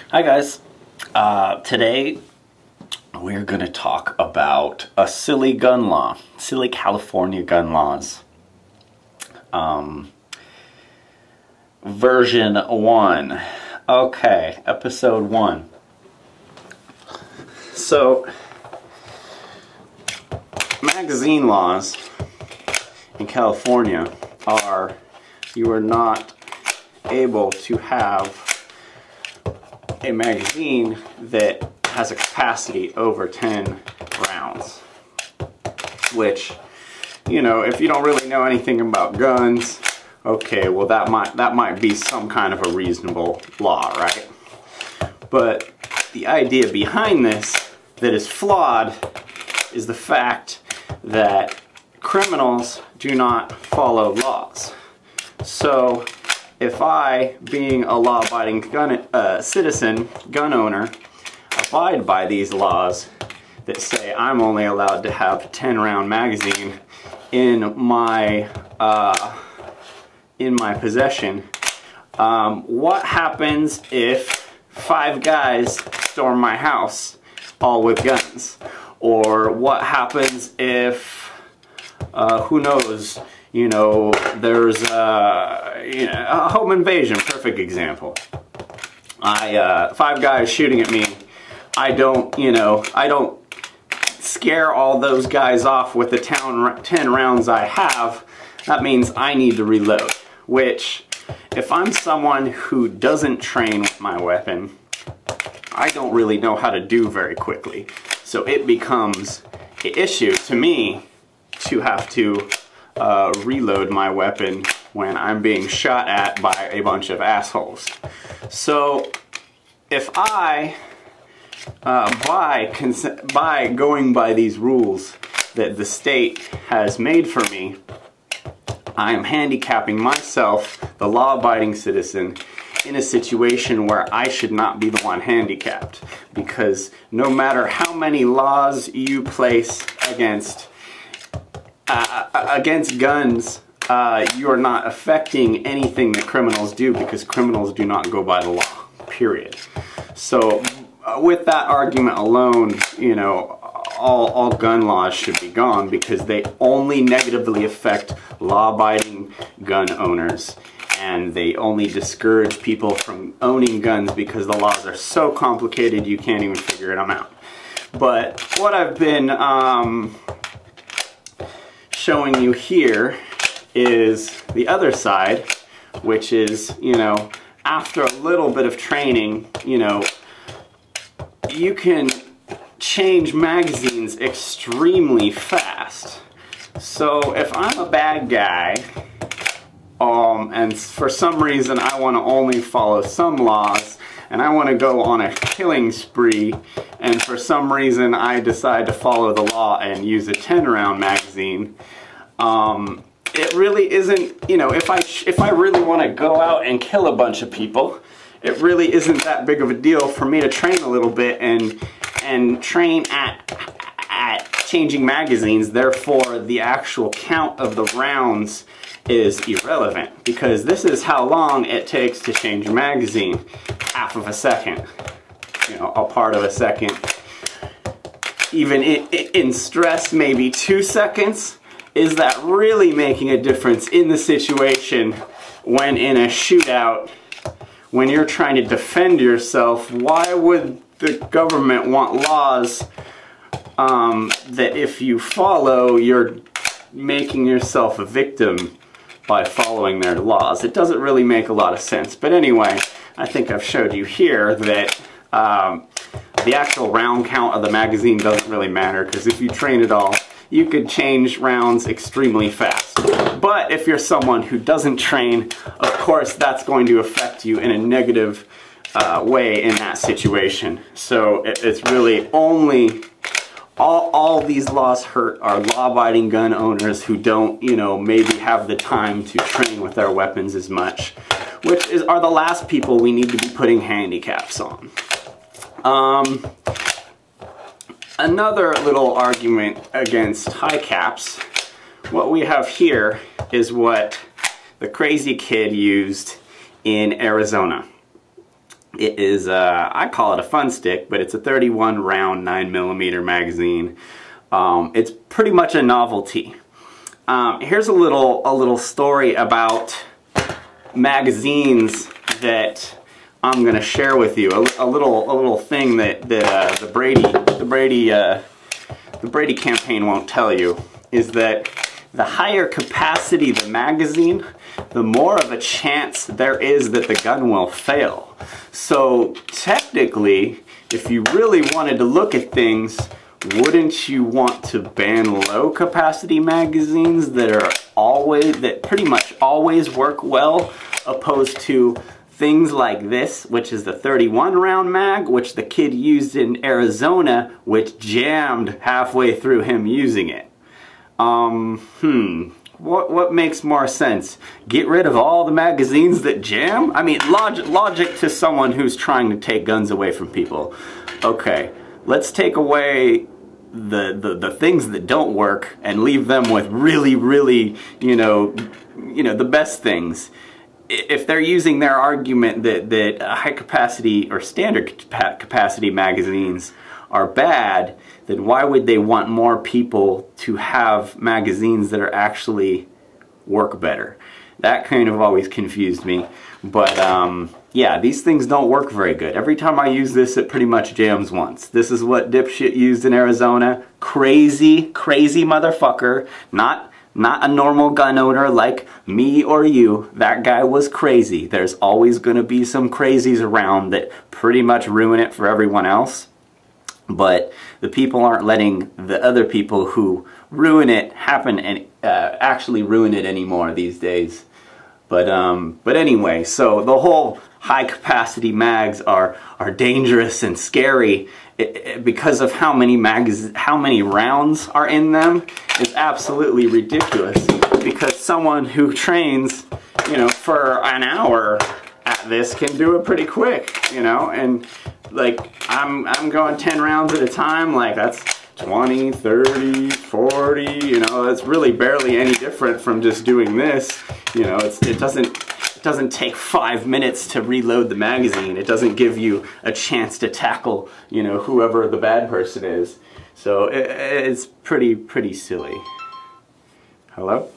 Hi guys, today we're going to talk about a silly gun law, silly California gun laws. Version 1. Okay, episode 1. So, magazine laws in California are, you are not able to have a magazine that has a capacity over 10 rounds, which, you know, if you don't really know anything about guns, okay, well that might be some kind of a reasonable law, right? But the idea behind this that is flawed is the fact that criminals do not follow laws. So if I, being a law-abiding citizen, gun owner, abide by these laws that say I'm only allowed to have a 10-round magazine in my possession, what happens if 5 guys storm my house all with guns? Or what happens if, who knows, you know, there's a home invasion, perfect example. 5 guys shooting at me. I don't scare all those guys off with the 10 rounds I have. That means I need to reload, which, if I'm someone who doesn't train with my weapon, I don't really know how to do very quickly. So it becomes an issue to me to have to reload my weapon when I'm being shot at by a bunch of assholes. So if I, by going by these rules that the state has made for me, I am handicapping myself, the law-abiding citizen, in a situation where I should not be the one handicapped. Because no matter how many laws you place against guns, you are not affecting anything that criminals do, because criminals do not go by the law, period. So with that argument alone, you know, all gun laws should be gone, because they only negatively affect law-abiding gun owners, and they only discourage people from owning guns because the laws are so complicated you can't even figure them out. But what I've been showing you here is the other side, which is, you know, after a little bit of training, you know, you can change magazines extremely fast. So if I'm a bad guy, and for some reason I want to only follow some laws, and I want to go on a killing spree, and for some reason I decide to follow the law and use a 10-round magazine, it really isn't, you know, if I really want to go out and kill a bunch of people, it really isn't that big of a deal for me to train a little bit and train at changing magazines. Therefore, the actual count of the rounds is irrelevant, because this is how long it takes to change a magazine. Half of a second, you know, a part of a second. Even in stress, maybe 2 seconds. Is that really making a difference in the situation when in a shootout, when you're trying to defend yourself? Why would the government want laws that if you follow, you're making yourself a victim by following their laws? It doesn't really make a lot of sense. But anyway, I think I've showed you here that the actual round count of the magazine doesn't really matter, because if you train it all, you could change rounds extremely fast. But if you're someone who doesn't train, of course that's going to affect you in a negative way in that situation. So it's really only, all these laws hurt are law-abiding gun owners who don't, you know, maybe have the time to train with their weapons as much, which are the last people we need to be putting handicaps on. Another little argument against high caps, what we have here is what the crazy kid used in Arizona. It is, I call it a fun stick, but it's a 31 round 9mm magazine. It's pretty much a novelty. Here's a little story about magazines that I'm gonna share with you. A little thing that the Brady campaign won't tell you is that the higher capacity the magazine, the more of a chance there is that the gun will fail. So technically, if you really wanted to look at things, wouldn't you want to ban low capacity magazines that pretty much always work well, opposed to things like this, which is the 31 round mag, which the kid used in Arizona, which jammed halfway through him using it? What makes more sense? Get rid of all the magazines that jam? I mean, logic to someone who's trying to take guns away from people. Okay, let's take away the things that don't work and leave them with really, you know, the best things. If they're using their argument that high capacity or standard capacity magazines are bad, then why would they want more people to have magazines that are actually work better? That kind of always confused me. But yeah, these things don't work very good. Every time I use this, it pretty much jams once. This is what dipshit used in Arizona. Crazy motherfucker. Not a normal gun owner like me or you. That guy was crazy. There's always gonna be some crazies around that pretty much ruin it for everyone else. But the people aren't letting the other people who ruin it happen and actually ruin it anymore these days. But anyway, so the whole high capacity mags are dangerous and scary because of how many rounds are in them is absolutely ridiculous. Because someone who trains, you know, for an hour at this can do it pretty quick, you know, and like I'm going 10 rounds at a time. Like that's 20, 30, 40, you know, it's really barely any different from just doing this. You know, it doesn't take 5 minutes to reload the magazine. It doesn't give you a chance to tackle, you know, whoever the bad person is. So it's pretty silly. Hello?